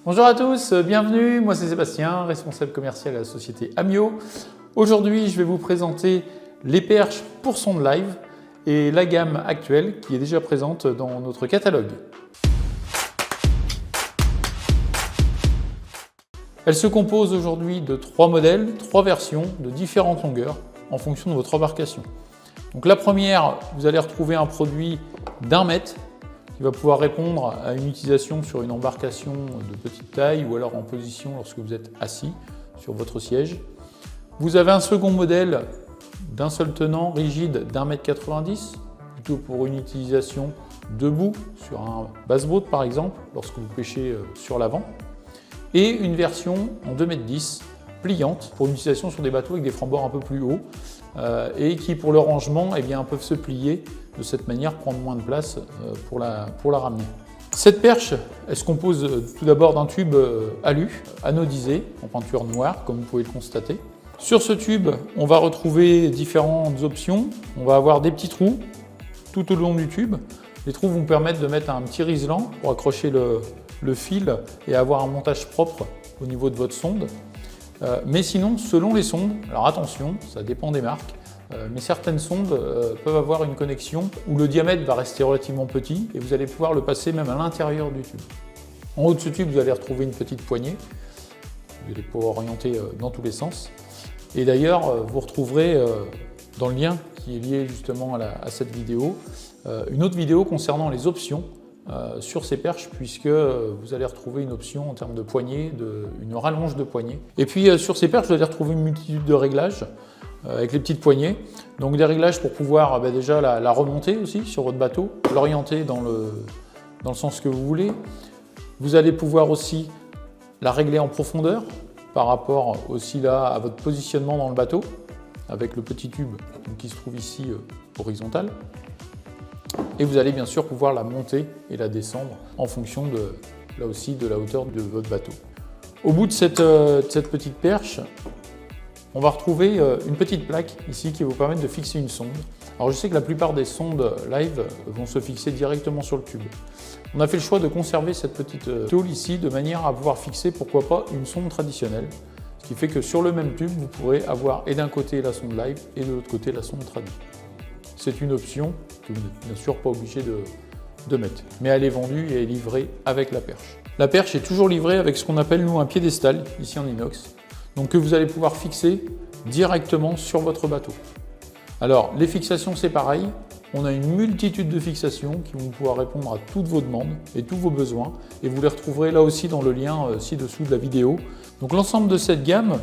Bonjour à tous, bienvenue, moi c'est Sébastien, responsable commercial à la société Amio. Aujourd'hui, je vais vous présenter les perches pour sonde live et la gamme actuelle qui est déjà présente dans notre catalogue. Elle se compose aujourd'hui de 3 modèles, 3 versions de différentes longueurs en fonction de votre embarcation. Donc la première, vous allez retrouver un produit d'1 mètre qui va pouvoir répondre à une utilisation sur une embarcation de petite taille ou alors en position lorsque vous êtes assis sur votre siège. Vous avez un second modèle d'un seul tenant rigide d'1 mètre 90, plutôt pour une utilisation debout sur un basse-boat par exemple, lorsque vous pêchez sur l'avant. Et une version en 2 mètres 10 pliante pour une utilisation sur des bateaux avec des francs-bords un peu plus hauts et qui pour le rangement peuvent se plier de cette manière, prendre moins de place pour la ramener. Cette perche, elle se compose tout d'abord d'un tube alu, anodisé, en peinture noire, comme vous pouvez le constater. Sur ce tube, on va retrouver différentes options. On va avoir des petits trous tout au long du tube. Les trous vont permettre de mettre un petit riselant pour accrocher le fil et avoir un montage propre au niveau de votre sonde. Mais sinon, selon les sondes, alors attention, ça dépend des marques, mais certaines sondes peuvent avoir une connexion où le diamètre va rester relativement petit et vous allez pouvoir le passer même à l'intérieur du tube. En haut de ce tube, vous allez retrouver une petite poignée. Vous allez pouvoir orienter dans tous les sens. Et d'ailleurs, vous retrouverez dans le lien qui est lié justement à cette vidéo, une autre vidéo concernant les options sur ces perches, puisque vous allez retrouver une option en termes de poignée, une rallonge de poignée. Et puis sur ces perches, vous allez retrouver une multitude de réglages avec les petites poignées. Donc des réglages pour pouvoir déjà la remonter aussi sur votre bateau, l'orienter dans le sens que vous voulez. Vous allez pouvoir aussi la régler en profondeur par rapport aussi là à votre positionnement dans le bateau, avec le petit tube qui se trouve ici horizontal. Et vous allez bien sûr pouvoir la monter et la descendre en fonction là aussi de la hauteur de votre bateau. Au bout de cette petite perche, on va retrouver une petite plaque ici qui va vous permettre de fixer une sonde. Alors je sais que la plupart des sondes live vont se fixer directement sur le tube. On a fait le choix de conserver cette petite tôle ici de manière à pouvoir fixer, pourquoi pas, une sonde traditionnelle. Ce qui fait que sur le même tube, vous pourrez avoir et d'un côté la sonde live et de l'autre côté la sonde tradi. C'est une option que vous n'êtes bien sûr pas obligé de mettre, mais elle est vendue et elle est livrée avec la perche. La perche est toujours livrée avec ce qu'on appelle nous un piédestal, ici en inox, donc que vous allez pouvoir fixer directement sur votre bateau. Alors les fixations c'est pareil, on a une multitude de fixations qui vont pouvoir répondre à toutes vos demandes et tous vos besoins, et vous les retrouverez là aussi dans le lien ci-dessous de la vidéo. Donc l'ensemble de cette gamme,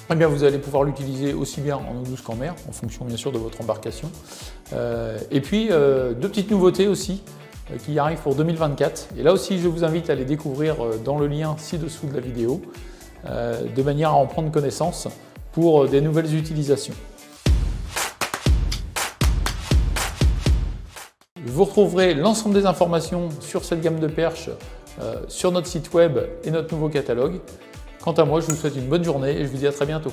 vous allez pouvoir l'utiliser aussi bien en eau douce qu'en mer, en fonction bien sûr de votre embarcation. Et puis, 2 petites nouveautés aussi qui arrivent pour 2024. Et là aussi, je vous invite à les découvrir dans le lien ci-dessous de la vidéo, de manière à en prendre connaissance pour des nouvelles utilisations. Vous retrouverez l'ensemble des informations sur cette gamme de perches sur notre site web et notre nouveau catalogue. Quant à moi, je vous souhaite une bonne journée et je vous dis à très bientôt.